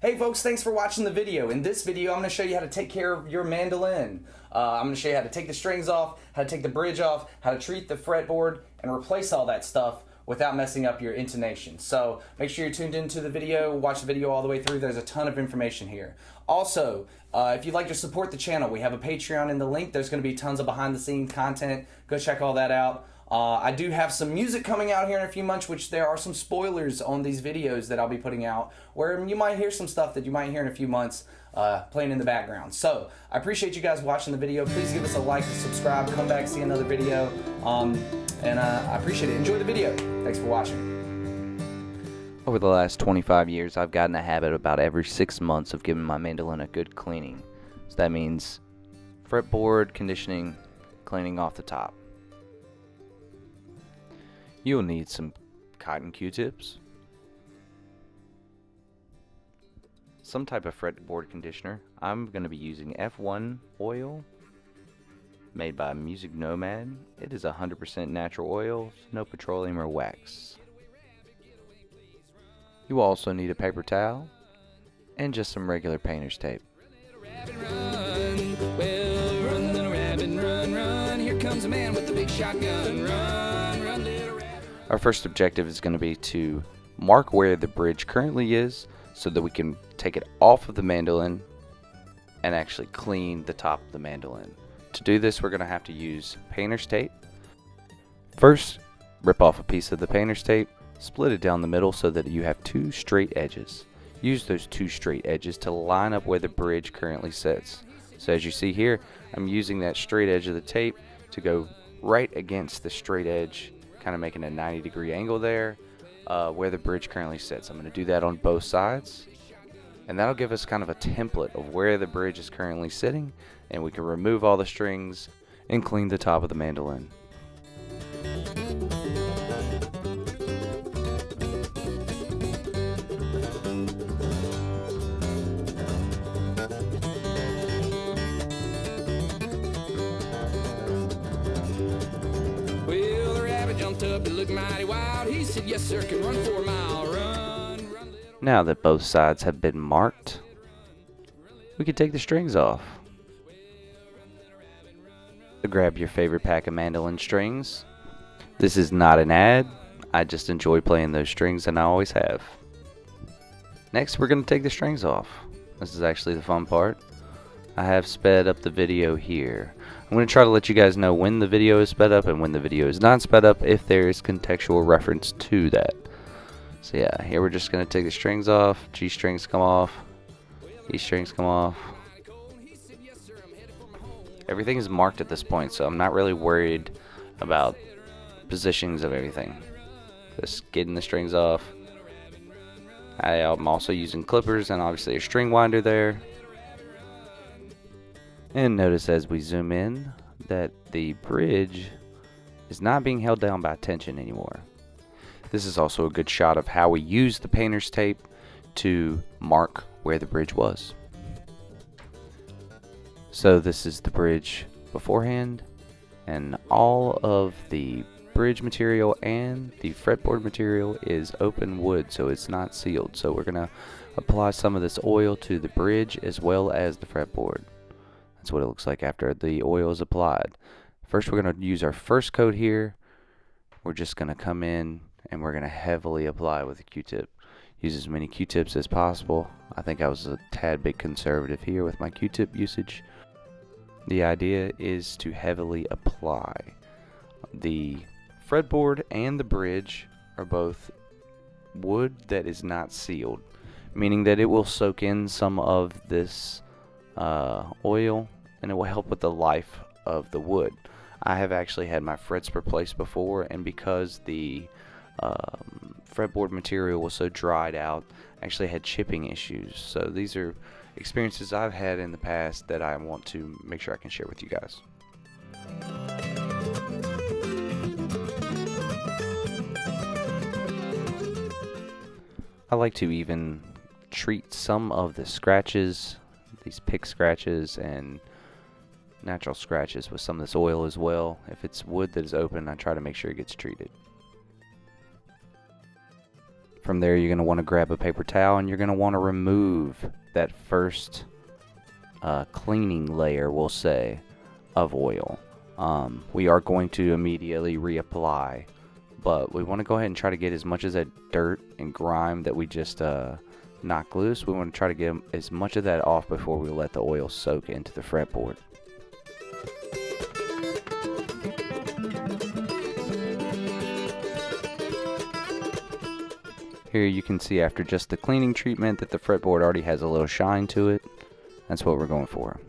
Hey folks, thanks for watching the video. In this video, I'm going to show you how to take care of your mandolin. I'm going to show you how to take the strings off, how to take the bridge off, how to treat the fretboard, and replace all that stuff without messing up your intonation. So make sure you're tuned into the video, watch the video all the way through. There's a ton of information here. Also, if you'd like to support the channel, we have a Patreon in the link. There's going to be tons of behind the scenes content. Go check all that out. I do have some music coming out here in a few months, which there are some spoilers on these videos that I'll be putting out, where you might hear some stuff that you might hear in a few months playing in the background. So I appreciate you guys watching the video. Please give us a like, subscribe, come back, see another video, and I appreciate it. Enjoy the video. Thanks for watching. Over the last 25 years, I've gotten a habit about every 6 months of giving my mandolin a good cleaning. So that means fretboard, conditioning, cleaning off the top. You'll need some cotton Q-tips, some type of fretboard conditioner. I'm going to be using F1 oil made by Music Nomad. It is 100% natural oil, no petroleum or wax. You will also need a paper towel and just some regular painter's tape. Well, run, little rabbit, run, run. Here comes a man with a big shotgun. Run, run, little rabbit. Our first objective is going to be to mark where the bridge currently is so that we can take it off of the mandolin and actually clean the top of the mandolin. To do this, we're going to have to use painter's tape. First, rip off a piece of the painter's tape, split it down the middle so that you have two straight edges. Use those two straight edges to line up where the bridge currently sits. So as you see here, I'm using that straight edge of the tape to go right against the straight edge, kind of making a 90-degree angle there where the bridge currently sits. I'm going to do that on both sides, and that'll give us kind of a template of where the bridge is currently sitting, and we can remove all the strings and clean the top of the mandolin. Up, it looked mighty wild. He said, yes, sir, can run 4 mile. Run, run, Now that both sides have been marked, we can take the strings off. Grab your favorite pack of mandolin strings. This is not an ad. I just enjoy playing those strings, and I always have. Next, we're going to take the strings off. This is actually the fun part. I have sped up the video here. I'm going to try to let you guys know when the video is sped up and when the video is not sped up if there is contextual reference to that. So yeah, here we're just going to take the strings off. G strings come off. E strings come off. Everything is marked at this point, so I'm not really worried about positions of everything. Just getting the strings off. I'm also using clippers and obviously a string winder there. And notice as we zoom in that the bridge is not being held down by tension anymore. This is also a good shot of how we use the painter's tape to mark where the bridge was. So this is the bridge beforehand, and all of the bridge material and the fretboard material is open wood, so it's not sealed. So we're going to apply some of this oil to the bridge as well as the fretboard. That's what it looks like after the oil is applied. First, we're going to use our first coat here. We're just going to come in and we're going to heavily apply with a Q-tip. Use as many Q-tips as possible. I think I was a tad bit conservative here with my Q-tip usage. The idea is to heavily apply. The fretboard and the bridge are both wood that is not sealed, meaning that it will soak in some of this oil, and it will help with the life of the wood. I have actually had my frets replaced before, and because the fretboard material was so dried out, I actually had chipping issues. So these are experiences I've had in the past that I want to make sure I can share with you guys. I like to even treat some of the scratches, these pick scratches and natural scratches, with some of this oil as well. If it's wood that is open, I try to make sure it gets treated. From there, you're going to want to grab a paper towel and you're going to want to remove that first cleaning layer, we'll say, of oil. We are going to immediately reapply, but we want to go ahead and try to get as much of that dirt and grime that we just knocked loose. We want to try to get as much of that off before we let the oil soak into the fretboard. Here you can see after just the cleaning treatment that the fretboard already has a little shine to it. That's what we're going for.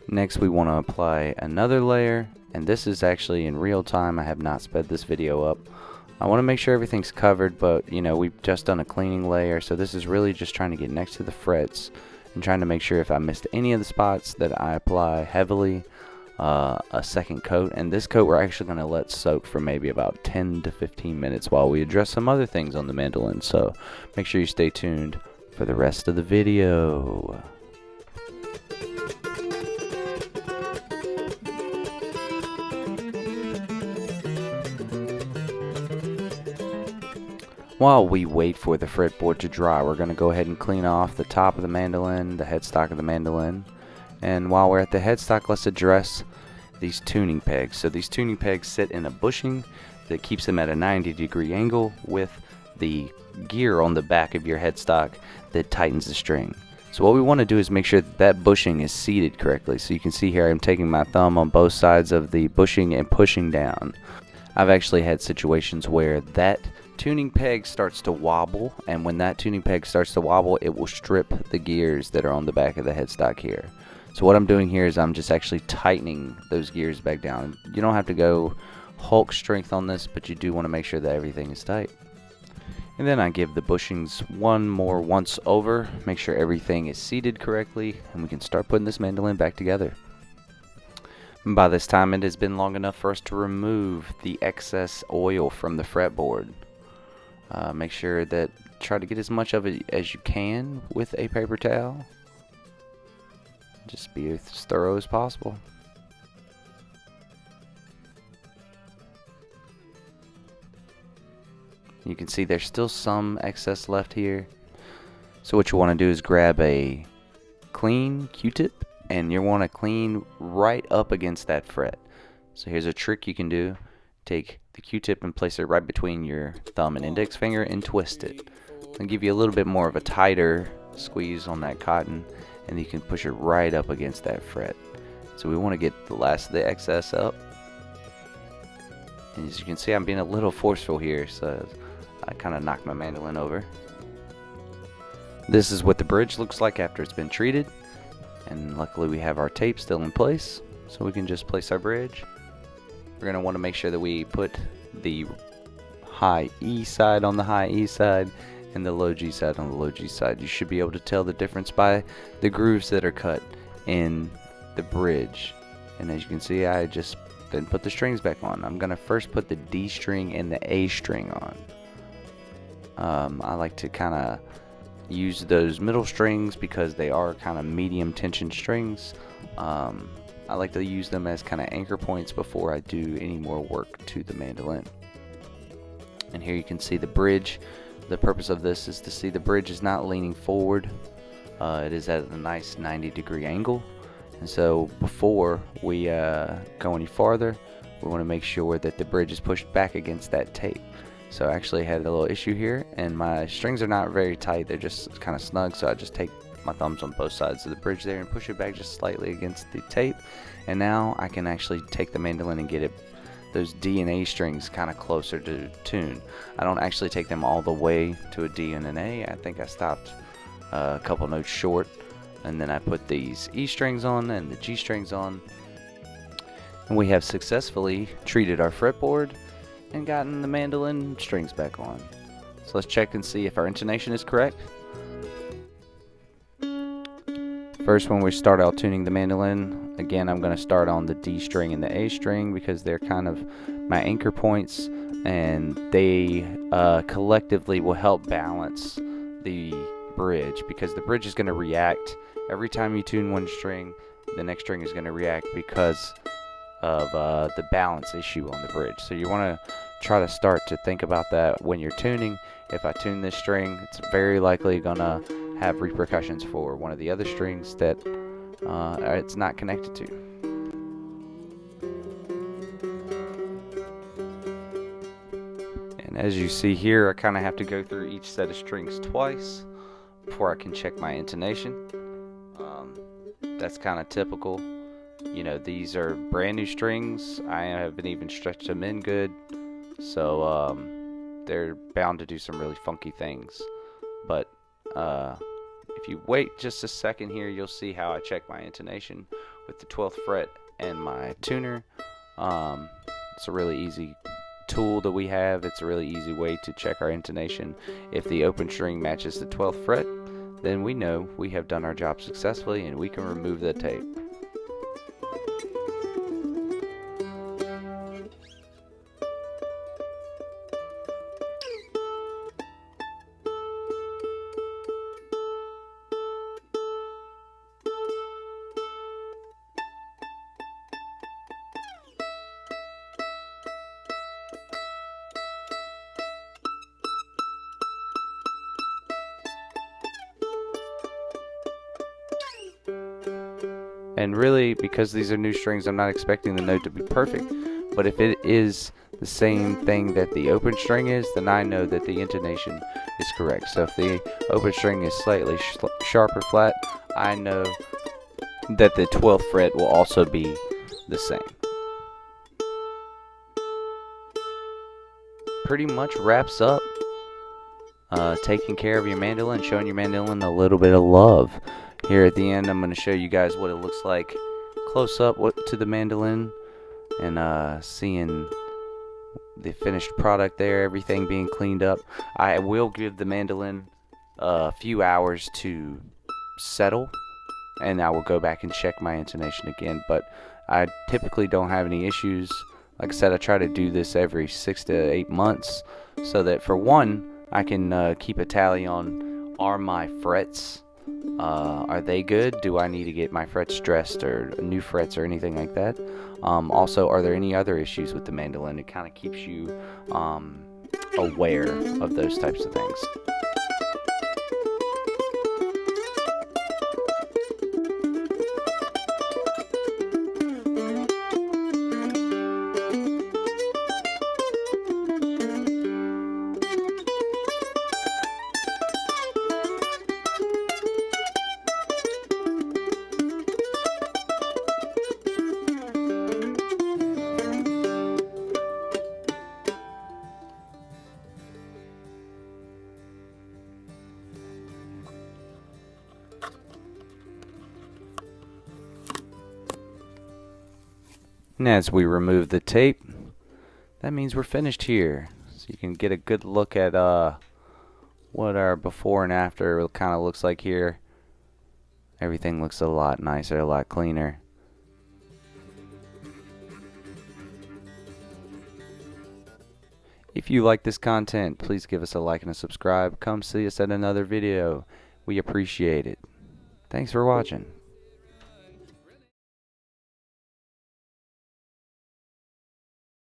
Next we want to apply another layer, and this is actually in real time. I have not sped this video up. I want to make sure everything's covered, but you know, we've just done a cleaning layer, so this is really just trying to get next to the frets and trying to make sure if I missed any of the spots that I apply heavily a second coat. And this coat we're actually going to let soak for maybe about 10 to 15 minutes while we address some other things on the mandolin, so make sure you stay tuned for the rest of the video. While we wait for the fretboard to dry, we're going to go ahead and clean off the top of the mandolin, the headstock of the mandolin. And while we're at the headstock, let's address these tuning pegs. So these tuning pegs sit in a bushing that keeps them at a 90-degree angle with the gear on the back of your headstock that tightens the string. So what we want to do is make sure that that bushing is seated correctly. So you can see here I'm taking my thumb on both sides of the bushing and pushing down. I've actually had situations where that tuning peg starts to wobble, and when that tuning peg starts to wobble, it will strip the gears that are on the back of the headstock here. So what I'm doing here is I'm just actually tightening those gears back down. You don't have to go Hulk strength on this, but you do want to make sure that everything is tight. And then I give the bushings one more once over, make sure everything is seated correctly, and we can start putting this mandolin back together. And by this time it has been long enough for us to remove the excess oil from the fretboard. Make sure that try to get as much of it as you can with a paper towel. Just be as thorough as possible. You can see there's still some excess left here. So what you want to do is grab a clean Q-tip and you want to clean right up against that fret. So here's a trick you can do. Take the Q-tip and place it right between your thumb and index finger and twist it. It'll give you a little bit more of a tighter squeeze on that cotton, and you can push it right up against that fret. So we want to get the last of the excess up. And as you can see, I'm being a little forceful here, so I kind of knocked my mandolin over. This is what the bridge looks like after it's been treated, and luckily we have our tape still in place, so we can just place our bridge. We're going to want to make sure that we put the high E side on the high E side and the low G side on the low G side. You should be able to tell the difference by the grooves that are cut in the bridge. And as you can see, I just then put the strings back on. I'm going to first put the D string and the A string on. I like to kind of use those middle strings because they are kind of medium tension strings. I like to use them as kind of anchor points before I do any more work to the mandolin. And here you can see the bridge. The purpose of this is to see the bridge is not leaning forward. It is at a nice 90-degree angle. And so before we go any farther, we want to make sure that the bridge is pushed back against that tape. So I actually had a little issue here, and my strings are not very tight. They're just kind of snug, so I just take my thumbs on both sides of the bridge there and push it back just slightly against the tape. And now I can actually take the mandolin and get it, those D and A strings kind of closer to tune. I don't actually take them all the way to a D and an A. I think I stopped a couple notes short, and then I put these E strings on and the G strings on. And we have successfully treated our fretboard and gotten the mandolin strings back on. So let's check and see if our intonation is correct. First, when we start out tuning the mandolin, again, I'm going to start on the D string and the A string because they're kind of my anchor points, and they collectively will help balance the bridge, because the bridge is going to react every time you tune one string. The next string is going to react because of the balance issue on the bridge. So you want to try to start to think about that when you're tuning. If I tune this string, it's very likely gonna have repercussions for one of the other strings that it's not connected to. And as you see here, I kind of have to go through each set of strings twice before I can check my intonation. That's kind of typical. You know, these are brand new strings. I haven't even stretched them in good, so they're bound to do some really funky things. But if you wait just a second here, you'll see how I check my intonation with the 12th fret and my tuner. It's a really easy tool that we have. It's a really easy way to check our intonation. If the open string matches the 12th fret, then we know we have done our job successfully and we can remove the tape. And really, because these are new strings, I'm not expecting the note to be perfect. But if it is the same thing that the open string is, then I know that the intonation is correct. So if the open string is slightly sharp or flat, I know that the 12th fret will also be the same. Pretty much wraps up taking care of your mandolin, showing your mandolin a little bit of love. Here at the end, I'm going to show you guys what it looks like close up to the mandolin, and seeing the finished product there, everything being cleaned up. I will give the mandolin a few hours to settle, and I will go back and check my intonation again, but I typically don't have any issues. Like I said, I try to do this every 6 to 8 months, so that for one, I can keep a tally on, are my frets, are they good? Do I need to get my frets dressed or new frets or anything like that? Also, are there any other issues with the mandolin? It kind of keeps you aware of those types of things. And as we remove the tape, that means we're finished here. So you can get a good look at what our before and after kind of looks like here. Everything looks a lot nicer, a lot cleaner. If you like this content, please give us a like and a subscribe. Come see us at another video. We appreciate it. Thanks for watching.